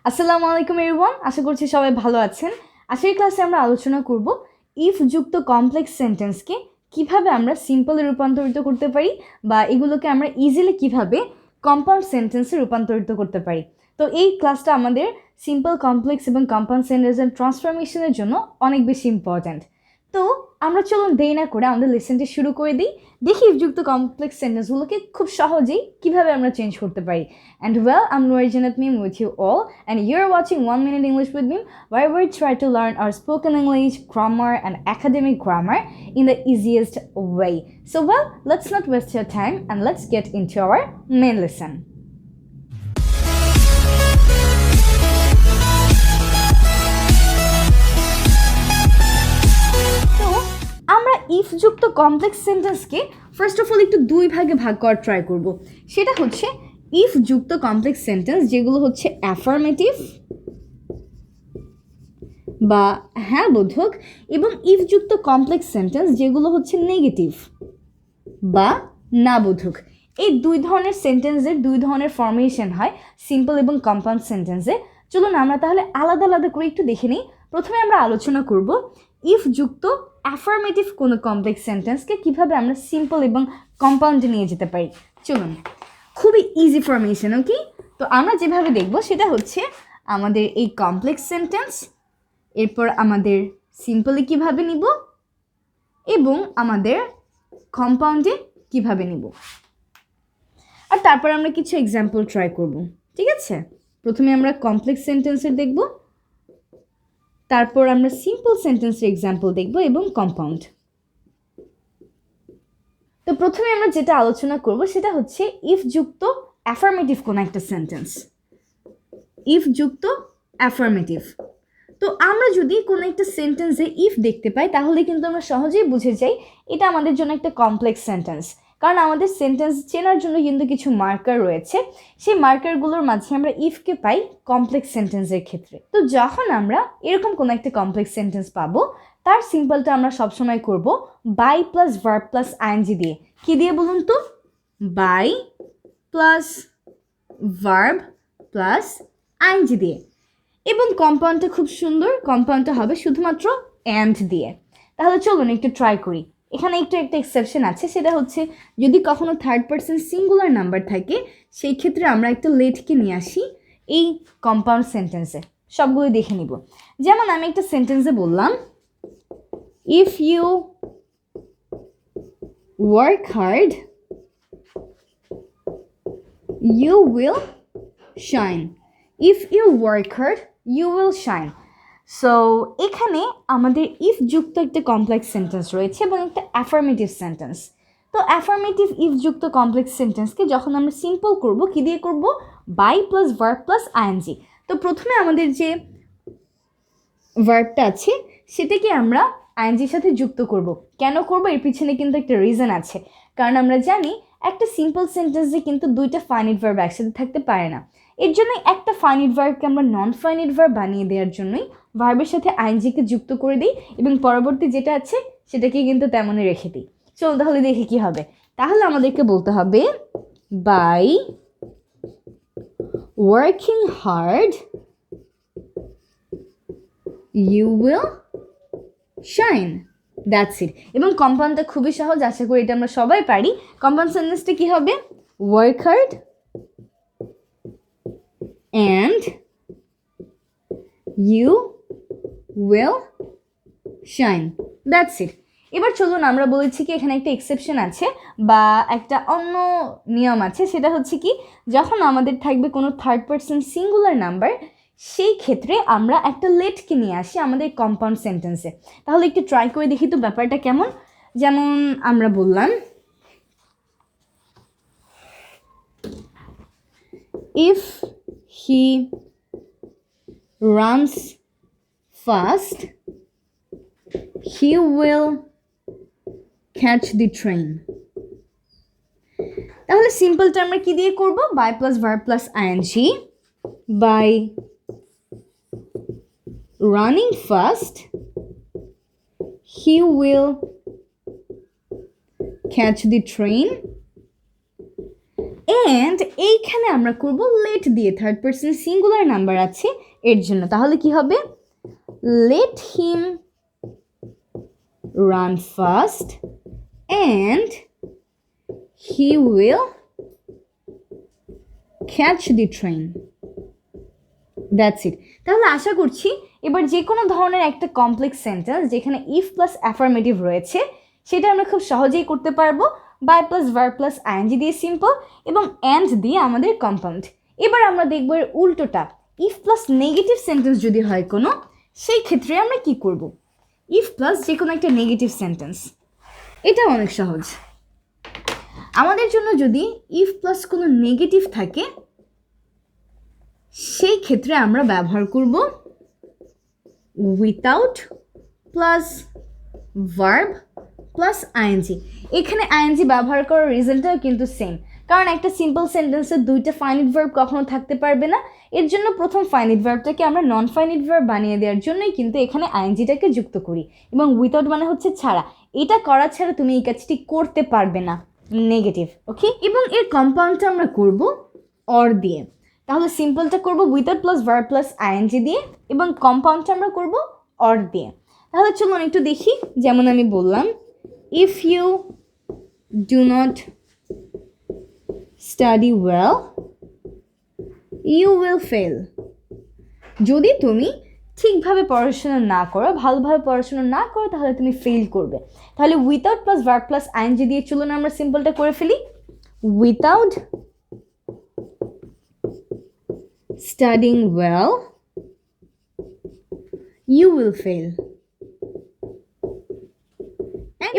আসসালামু আলাইকুম এভরিওয়ান, আশা করছি সবাই ভালো আছেন। আজকের ক্লাসে আমরা আলোচনা করব ইফ যুক্ত কমপ্লেক্স সেন্টেন্সকে কিভাবে আমরা সিম্পলে রূপান্তরিত করতে পারি বা এগুলোকে আমরা ইজিলি কিভাবে কম্পাউন্ড সেন্টেন্সে রূপান্তরিত করতে পারি। তো এই ক্লাসটা আমাদের সিম্পল, কমপ্লেক্স এবং কম্পাউন্ড সেন্টেন্সের ট্রান্সফরমেশনের জন্য অনেক বেশি ইম্পর্ট্যান্ট। তো আমরা চলুন দেরি না করে আমাদের লেসনটি শুরু করে দিই। দেখি ইফযুক্ত কমপ্লেক্স সেন্টেন্সগুলোকে খুব সহজেই কিভাবে আমরা চেঞ্জ করতে পারি। And well, I'm Noore Jannat Meem with you all, and you're watching 1 Minute English with me, where we try to learn our spoken English, grammar, and academic grammar in the easiest way. So well, let's not waste your time and let's get into our main lesson. If যুক্ত complex সেন্টেন্সকে first of all একটু দুই ভাগে ভাগ করার try করব। সেটা হচ্ছে if যুক্ত কমপ্লেক্স সেন্টেন্স যেগুলো হচ্ছে অ্যাফার্মেটিভ বা হ্যাঁ বোধক, এবং ইফ যুক্ত কমপ্লেক্স সেন্টেন্স যেগুলো হচ্ছে নেগেটিভ বা না বোধক। এই দুই ধরনের সেন্টেন্সের দুই ধরনের ফর্মেশন হয় সিম্পল এবং কম্পাউন্ড সেন্টেন্সে। চলুন আমরা তাহলে আলাদা আলাদা করে একটু দেখে নিই। প্রথমে আমরা আলোচনা করব ইফ যুক্ত অ্যাফার্মেটিভ কোনো কমপ্লেক্স সেন্টেন্সকে কীভাবে আমরা সিম্পল এবং কম্পাউন্ডে নিয়ে যেতে পারি। চলুন, খুবই ইজি ফর্মেশন, ওকে? তো আমরা যেভাবে দেখব সেটা হচ্ছে আমাদের এই কমপ্লেক্স সেন্টেন্স, এরপর আমাদের সিম্পলে কিভাবে নিব এবং আমাদের কম্পাউন্ডে কিভাবে নিব, আর তারপর আমরা কিছু এক্সাম্পল ট্রাই করব। ঠিক আছে, প্রথমে আমরা কমপ্লেক্স সেন্টেন্সের দেখব, তারপর আমরা সিম্পল সেন্টেন্সের এক্সাম্পল দেখব এবং কম্পাউন্ড। তো প্রথমে আমরা যেটা আলোচনা করব সেটা হচ্ছে ইফ যুক্ত অ্যাফার্মেটিভ কোনো একটা সেন্টেন্স। ইফ যুক্ত অ্যাফার্মেটিভ, তো আমরা যদি কোনো একটা সেন্টেন্সে ইফ দেখতে পাই তাহলে কিন্তু আমরা সহজেই বুঝে যাই এটা আমাদের জন্য একটা কমপ্লেক্স সেন্টেন্স, কারণ আমাদের সেন্টেন্স চেনার জন্য কিন্তু কিছু মার্কার রয়েছে। সেই মার্কারগুলোর মাঝে আমরা ইফকে পাই কমপ্লেক্স সেন্টেন্সের ক্ষেত্রে। তো যখন আমরা এরকম কোনো একটা কমপ্লেক্স সেন্টেন্স পাবো, তার সিম্পলটা আমরা সবসময় করব by plus verb plus ING দিয়ে। কী দিয়ে বলুন তো? By plus verb plus ING দিয়ে। এবং কম্পাউন্ডটা খুব সুন্দর, কম্পাউন্ডটা হবে শুধুমাত্র অ্যান্ড দিয়ে। তাহলে চলুন একটু ট্রাই করি। এখানে একটা এক্সেপশন আছে, সেটা হচ্ছে যদি কখনো থার্ড পারসন সিঙ্গুলার নাম্বার থাকে সেই ক্ষেত্রে আমরা একটা লেটকে নিয়ে আসি এই কম্পাউন্ড সেন্টেন্সে। সবগুলো দেখে নিব। যেমন আমি একটা সেন্টেন্সে বললাম if you work hard you will shine. If you work hard you will shine. So এখানে আমাদের ইফ যুক্ত একটা কমপ্লেক্স সেন্টেন্স রয়েছে এবং একটা অ্যাফার্মেটিভ সেন্টেন্স। তো অ্যাফার্মেটিভ ইফ যুক্ত কমপ্লেক্স সেন্টেন্সকে যখন আমরা সিম্পল করব, কী দিয়ে করব? By plus verb plus ING. তো প্রথমে আমাদের যে ভার্বটা আছে সেটাকে আমরা আইএনজির সাথে যুক্ত করব। কেন করব? এর পিছনে কিন্তু একটা রিজন আছে, কারণ আমরা জানি একটা সিম্পল সেন্টেন্সে কিন্তু দুইটা ফাইনিট ভার্ব একসাথে থাকতে পারে না। এর জন্য একটা ফাইনিট ভার্বকে আমরা নন ফাইনিট ভার্ব বানিয়ে দেওয়ার জন্যই ভার্বের সাথে আইএনজিকে যুক্ত করে দিই এবং পরবর্তী যেটা আছে সেটাকে কিন্তু তেমনই রেখে দিই। চল তাহলে দেখি কি হবে। তাহলে আমাদেরকে বলতে হবে by working hard you will shine. That's it. এবং কম্পাউন্ডটা খুবই সহজ, আশা করি এটা আমরা সবাই পারি। কম্পাউন্ড সেন্টেন্সটা কী হবে? Work hard and you will shine. That's it. এবার চলুন আমরা বলেছি কি এখানে একটা এক্সেপশন আছে বা একটা অন্য নিয়ম আছে, সেটা হচ্ছে কি যখন আমাদের থাকবে কোনো থার্ড পারসন সিঙ্গুলার নাম্বার সেই ক্ষেত্রে আমরা একটা লেটকে নিয়ে আসি আমাদের কম্পাউন্ড সেন্টেন্সে। তাহলে একটু ট্রাই করে দেখি তো ব্যাপারটা কেমন। যেমন আমরা বললাম if he runs fast he will catch the train. তাহলে সিম্পলটা আমরা কি দিয়ে করব? By plus verb plus ING. By running fast he will catch the train and এইখানে আমরা করব লেট দিয়ে, থার্ড পারসন সিঙ্গুলার নাম্বার আছে এর জন্য। তাহলে কি হবে? Let him run fast and he will catch the train. That's it. তাহলে আশা করছি এবার যে কোনো ধরনের একটা কমপ্লেক্স সেন্টেন্স যেখানে ইফ প্লাস অ্যাফার্মেটিভ রয়েছে সেটা আমরা খুব সহজেই করতে পারবো by plus verb plus ING দিয়ে সিম্পল এবং অ্যান্ড দিয়ে আমাদের কম্পাউন্ড। এবার আমরা দেখব এর উল্টোটা, ইফ প্লাস নেগেটিভ সেন্টেন্স যদি হয় কোনো, সেই ক্ষেত্রে আমরা কি করব? ইফ প্লাস যে কোনো একটা নেগেটিভ সেন্টেন্স, এটা অনেক সহজ। আমাদের জন্য যদি ইফ প্লাস কোনো নেগেটিভ থাকে সেই ক্ষেত্রে আমরা ব্যবহার করব without plus verb plus ING. এখানে আইএনজি ব্যবহার করার রিজনটাও কিন্তু সেম, কারণ একটা সিম্পল সেন্টেন্সে দুইটা ফাইনিট ভার্ব কখনো থাকতে পারবে না। এর জন্য প্রথম ফাইনিট ভার্বটাকে আমরা নন ফাইনিট ভার্ব বানিয়ে দেওয়ার জন্যই কিন্তু এখানে আইএনজিটাকে যুক্ত করি। এবং উইথাউট মানে হচ্ছে ছাড়া, এটা করা ছাড়া তুমি এই কাজটি করতে পারবে না, নেগেটিভ। ওকে, এবং এর কম্পাউন্ডটা আমরা করব অর দিয়ে। তাহলে সিম্পলটা করব without plus verb plus ING দিয়ে এবং কম্পাউন্ডটা আমরা করব অর দিয়ে। তাহলে চলুন একটু দেখি। যেমন আমি বললাম, if you do not study well you will fail. যদি তুমি ঠিকভাবে পড়াশোনা না করো, ভালোভাবে পড়াশোনা না করো, তাহলে তুমি ফেল করবে। তাহলে without plus verb plus ING দিয়ে চলুন আমরা সিম্পলটা করে ফেলি। Without studying well you will fail।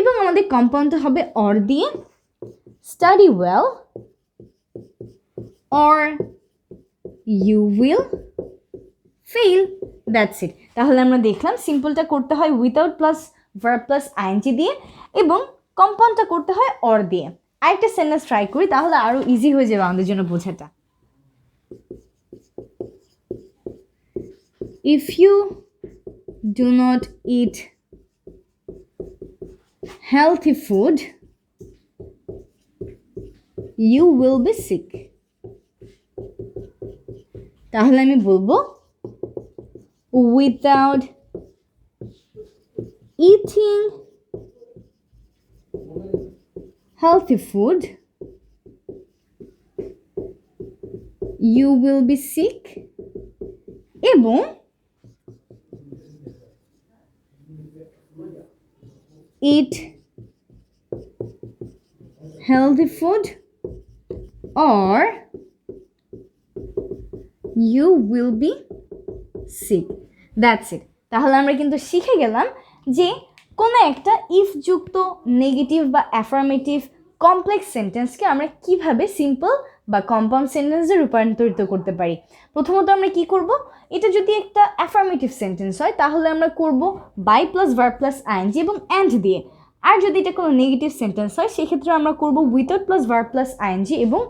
এবং আমাদের কম্পাউন্ডটা হবে অর দিয়ে, study well or you will fail। That's it. তাহলে আমরা দেখলাম সিম্পলটা করতে হয় without plus verb plus ING দিয়ে এবং কম্পাউন্ডটা করতে হয় অর দিয়ে। আরেকটা সেন্টেন্স ট্রাই করি, তাহলে আরও ইজি হয়ে যাবে আমাদের জন্য বোঝাটা। If you do not eat healthy food, you will be sick। তাহলে আমি বলবো without eating healthy food, you will be sick। এবং eat healthy food or you will be sick। That's it। তাহলে আমরা কিন্তু শিখে গেলাম যে কোনো একটা ইফ যুক্ত নেগেটিভ বা অ্যাফার্মেটিভ কমপ্লেক্স সেন্টেন্সকে আমরা কিভাবে সিম্পল বা কম্পাউন্ড সেন্টেন্সে রূপান্তরিত করতে পারি। প্রথমত আমরা কি করব, এটা যদি একটা অ্যাফার্মেটিভ সেন্টেন্স হয় তাহলে আমরা করব by plus verb plus ING এবং অ্যান্ড দিয়ে। আর যদি এটা কোনো নেগেটিভ সেন্টেন্স হয় সেক্ষেত্রে আমরা করব without plus verb plus ING এবং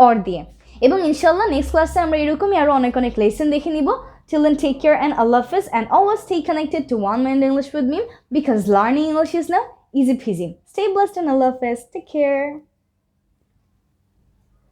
অর দিয়ে। এবং ইনশাল্লাহ নেক্সট ক্লাসে আমরা এরকমই আরও অনেক অনেক লেসন দেখে নিব। Till then, take care and Allah Hafiz, and always stay connected to One Mind English with Meem, because learning English is now easy peasy. Stay blessed and Allah Hafiz. Take care.